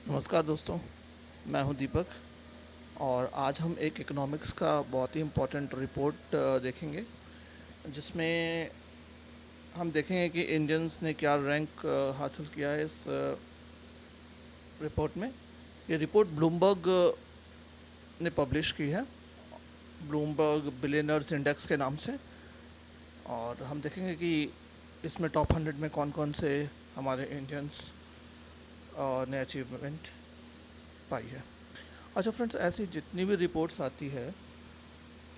नमस्कार दोस्तों, मैं हूं दीपक और आज हम एक इकोनॉमिक्स का बहुत ही इम्पोर्टेंट रिपोर्ट देखेंगे, जिसमें हम देखेंगे कि इंडियंस ने क्या रैंक हासिल किया है इस रिपोर्ट में। ये रिपोर्ट ब्लूमबर्ग ने पब्लिश की है, ब्लूमबर्ग बिलियनर्स इंडेक्स के नाम से। और हम देखेंगे कि इसमें टॉप 100 में कौन कौन से हमारे इंडियंस ने अचीवमेंट पाई है। अच्छा फ्रेंड्स, ऐसी जितनी भी रिपोर्ट्स आती है,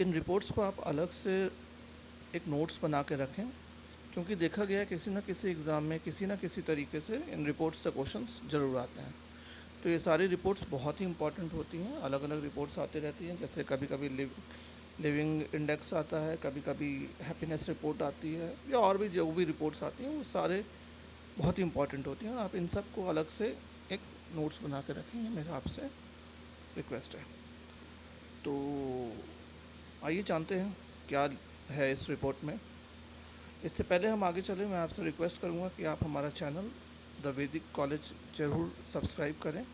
इन रिपोर्ट्स को आप अलग से एक नोट्स बना के रखें, क्योंकि देखा गया है किसी न किसी एग्ज़ाम में किसी न किसी तरीके से इन रिपोर्ट्स से क्वेश्चंस ज़रूर आते हैं। तो ये सारी रिपोर्ट्स बहुत ही इंपॉर्टेंट होती हैं, अलग अलग रिपोर्ट्स आती रहती हैं। जैसे कभी कभी लिविंग इंडेक्स आता है, कभी कभी हैप्पीनेस रिपोर्ट आती है, या और भी जो भी रिपोर्ट्स आती हैं वो सारे बहुत ही इंपॉर्टेंट होती हैं। और आप इन सब को अलग से एक नोट्स बना के रखें, ये मेरा आपसे रिक्वेस्ट है। तो आइए जानते हैं क्या है इस रिपोर्ट में। इससे पहले हम आगे चलें, मैं आपसे रिक्वेस्ट करूंगा कि आप हमारा चैनल द वैदिक कॉलेज ज़रूर सब्सक्राइब करें,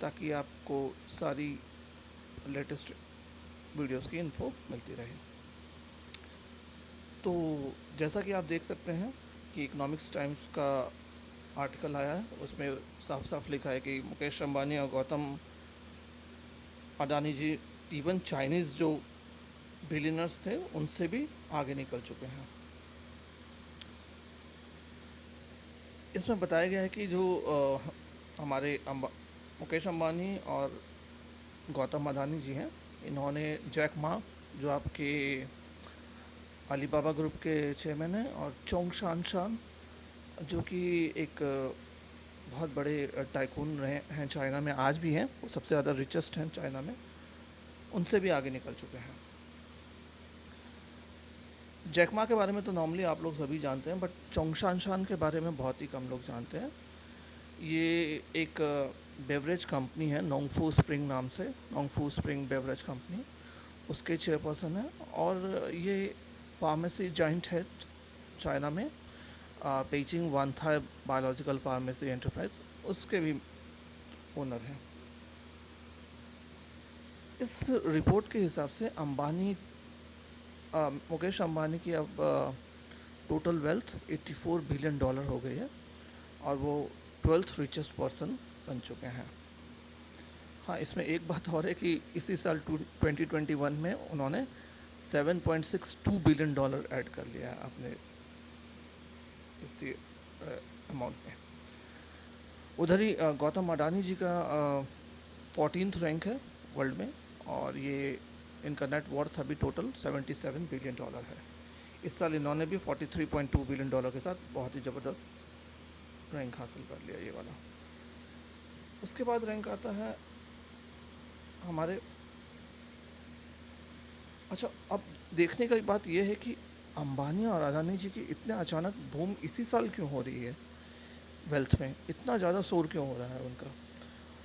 ताकि आपको सारी लेटेस्ट वीडियोस की इन्फो मिलती रहे। तो जैसा कि आप देख सकते हैं कि इकोनॉमिक्स टाइम्स का आर्टिकल आया है, उसमें साफ साफ लिखा है कि मुकेश अंबानी और गौतम अडानी जी इवन चाइनीज़ जो बिलियनर्स थे उनसे भी आगे निकल चुके हैं। इसमें बताया गया है कि जो हमारे मुकेश अंबानी और गौतम अडानी जी हैं, इन्होंने जैक मा, जो आपके अलीबाबा ग्रुप के चेयरमैन हैं, और चोंग शान, जो कि एक बहुत बड़े टाइकून रहे हैं चाइना में, आज भी हैं, वो सबसे ज़्यादा रिचेस्ट हैं चाइना में, उनसे भी आगे निकल चुके हैं। जैकमा के बारे में तो नॉर्मली आप लोग सभी जानते हैं, बट चोंगशान के बारे में बहुत ही कम लोग जानते हैं। ये एक बेवरेज कंपनी है नोंगफू स्प्रिंग नाम से, नोंगफू स्प्रिंग बेवरेज कंपनी, उसके चेयरपर्सन है। और ये फार्मेसी जॉइंट है चाइना में, पेइचिंग वानथा बायोलॉजिकल फार्मेसी एंटरप्राइज, उसके भी ओनर हैं। इस रिपोर्ट के हिसाब से मुकेश अंबानी की अब टोटल वेल्थ $84 बिलियन हो गई है, और वो 12th रिचेस्ट पर्सन बन चुके हैं। हाँ, इसमें एक बात और है कि इसी साल 2021 में उन्होंने $7.62 बिलियन ऐड कर लिया है अपने इसी अमाउंट में। उधर ही गौतम अडानी जी का 14th रैंक है वर्ल्ड में, और ये इनका नेट वर्थ अभी टोटल $77 बिलियन है। इस साल इन्होंने भी $43.2 बिलियन के साथ बहुत ही ज़बरदस्त रैंक हासिल कर लिया, ये वाला। उसके बाद रैंक आता है हमारे। अच्छा, अब देखने की बात यह है कि अंबानी और अडानी जी की इतने अचानक बूम इसी साल क्यों हो रही है, वेल्थ में इतना ज़्यादा शोर क्यों हो रहा है उनका।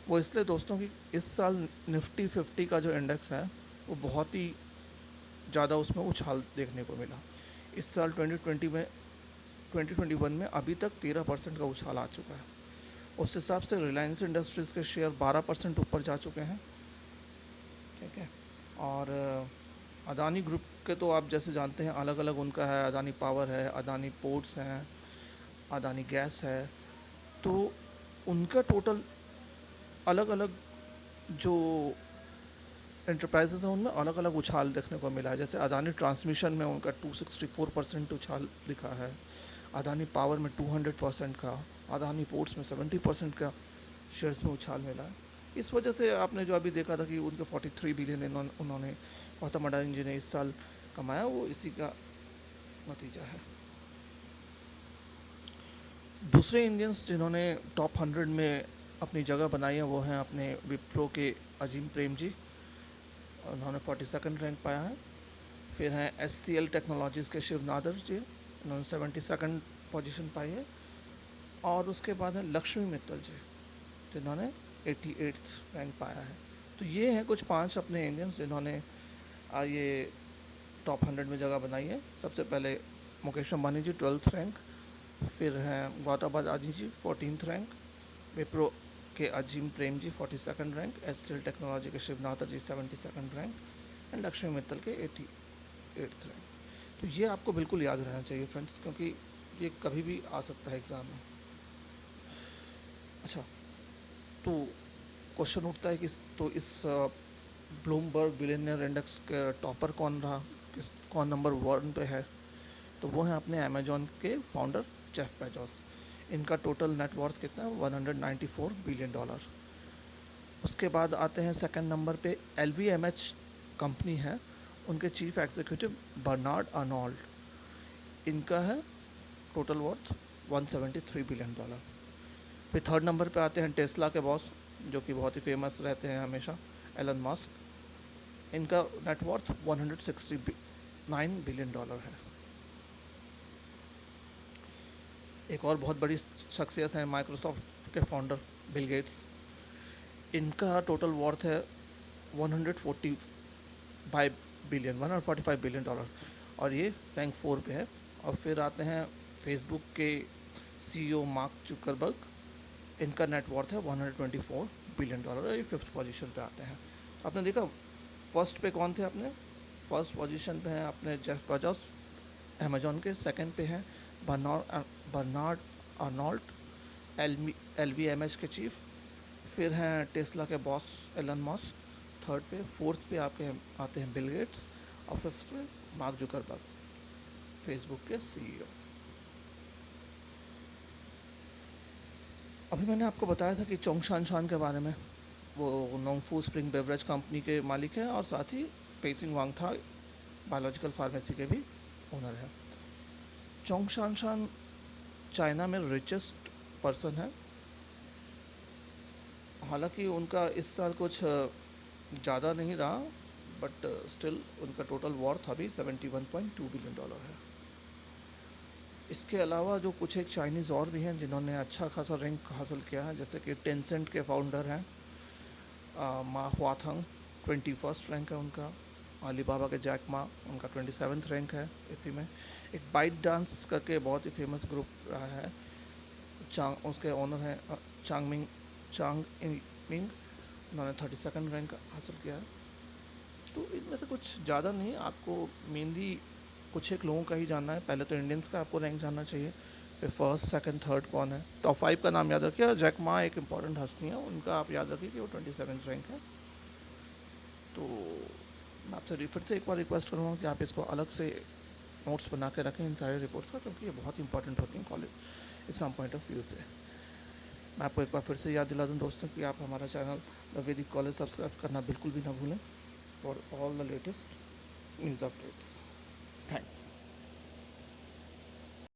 वो इसलिए दोस्तों कि इस साल निफ्टी 50 का जो इंडेक्स है वो बहुत ही ज़्यादा उसमें उछाल देखने को मिला। इस साल 2021 में अभी तक 13% का उछाल आ चुका है। उस हिसाब से रिलायंस इंडस्ट्रीज़ के शेयर 12% ऊपर जा चुके हैं, ठीक है। और अदानी ग्रुप के तो आप जैसे जानते हैं अलग अलग उनका है, अदानी पावर है, अदानी पोर्ट्स हैं, अदानी गैस है। तो उनका टोटल अलग अलग जो एंटरप्राइजेज हैं उनमें अलग अलग उछाल देखने को मिला है। जैसे अदानी ट्रांसमिशन में उनका 264% उछाल दिखा है, अदानी पावर में 200% का, अदानी पोर्ट्स में 70% का शेयर्स में उछाल मिला है। इस वजह से आपने जो अभी देखा था कि उनके 43 बिलियन उन्होंने गौतम अडानी जी ने इस साल कमाया, वो इसी का नतीजा है। दूसरे इंडियंस जिन्होंने टॉप 100 में अपनी जगह बनाई है वो हैं अपने विप्रो के अजीम प्रेम जी, उन्होंने 42nd रैंक पाया है। फिर हैं SCL टेक्नोलॉजीज़ के शिव नादर जी, उन्होंने 72nd पोजीशन पाई है। और उसके बाद है लक्ष्मी मित्तल जी, जिन्होंने 88th रैंक पाया है। तो ये हैं कुछ 5 अपने इंडियंस जिन्होंने ये टॉप 100 में जगह बनाई है। सबसे पहले मुकेश अंबानी जी 12th रैंक, फिर हैं गौतम अडानी जी 14th रैंक, विप्रो के अजीम Prem ji 42nd rank, SCL technology के शिवनाथर जी 72nd rank and Lakshmi Mittal के 88th रैंक। तो ये आपको बिल्कुल याद रहना चाहिए फ्रेंड्स, क्योंकि ये कभी भी आ सकता है एग्ज़ाम में। अच्छा, तो क्वेश्चन उठता है कि तो इस ब्लूमबर्ग बिलियनियर इंडेक्स के टॉपर कौन रहा, कौन नंबर 1 पे है? तो वो हैं अपने अमेजोन के फाउंडर जेफ बेजोस। इनका टोटल नेटवर्थ कितना है? $194 बिलियन। उसके बाद आते हैं सेकंड नंबर पे LVMH कंपनी है, उनके चीफ एग्जीक्यूटिव बर्नार्ड अर्नोल्ड। इनका है टोटल वर्थ $173 बिलियन। फिर थर्ड नंबर पे आते हैं टेस्ला के बॉस, जो कि बहुत ही फेमस रहते हैं हमेशा, एलन मस्क। इनका नेटवर्थ $169 बिलियन है। एक और बहुत बड़ी शख्सियत है माइक्रोसॉफ्ट के फाउंडर बिल गेट्स। इनका टोटल वर्थ है 145 बिलियन और ये रैंक 4 पे है। और फिर आते हैं फेसबुक के CEO मार्क जुकरबर्ग। इनका नेटवर्थ है $124 बिलियन और ये 5th पोजीशन पे आते हैं। आपने देखा फर्स्ट पे कौन थे अपने? फर्स्ट पोजीशन पे हैं अपने जेफ बेजोस अमेजोन के, सेकंड पे हैं बर्नार्ड अर्नोल्ड LVMH के चीफ, फिर हैं टेस्ला के बॉस एलन मस्क थर्ड पे, फोर्थ पे आपके आते हैं बिल गेट्स और फिफ्थ पे मार्क जुकरबर्ग फेसबुक के CEO। अभी मैंने आपको बताया था कि चोंगशान शान के बारे में। वो नोंगफू स्प्रिंग बेवरेज कंपनी के मालिक हैं और साथ ही पेइसिंग वांगथा बायोलॉजिकल फार्मेसी के भी ओनर हैं। चोंगशान शान चाइना में रिचेस्ट पर्सन है। हालांकि उनका इस साल कुछ ज़्यादा नहीं रहा, बट स्टिल उनका टोटल वर्थ अभी $71.2 बिलियन है। इसके अलावा जो कुछ एक चाइनीज़ और भी हैं जिन्होंने अच्छा खासा रैंक हासिल किया है, जैसे कि टेंसेंट के फाउंडर हैं मा हुआथंग, 21st रैंक है उनका। अलीबाबा के जैक मा, उनका 27th रैंक है। इसी में एक बाइट डांस करके बहुत ही फेमस ग्रुप रहा है, उसके ओनर हैं चांग मिंग, उन्होंने 32nd रैंक हासिल किया है। तो इनमें से कुछ ज़्यादा नहीं, आपको मेनली कुछ एक लोगों का ही जानना है। पहले तो इंडियंस का आपको रैंक जानना चाहिए, फिर फर्स्ट सेकंड थर्ड कौन है। टॉप 5 का नाम याद रखिए। जैक मा एक इम्पॉर्टेंट हस्ती है, उनका आप याद रखिए कि वो 27th रैंक है। तो मैं आपसे फिर से एक बार रिक्वेस्ट करूँगा कि आप इसको अलग से नोट्स बना के रखें इन सारे रिपोर्ट्स का, क्योंकि ये बहुत इंपॉर्टेंट होती हैं college exam point of view से। मैं आपको एक बार फिर से याद दिला दूं दोस्तों कि आप हमारा चैनल द वैदिक कॉलेज सब्सक्राइब करना बिल्कुल भी ना भूलें for all the latest news updates. Thanks.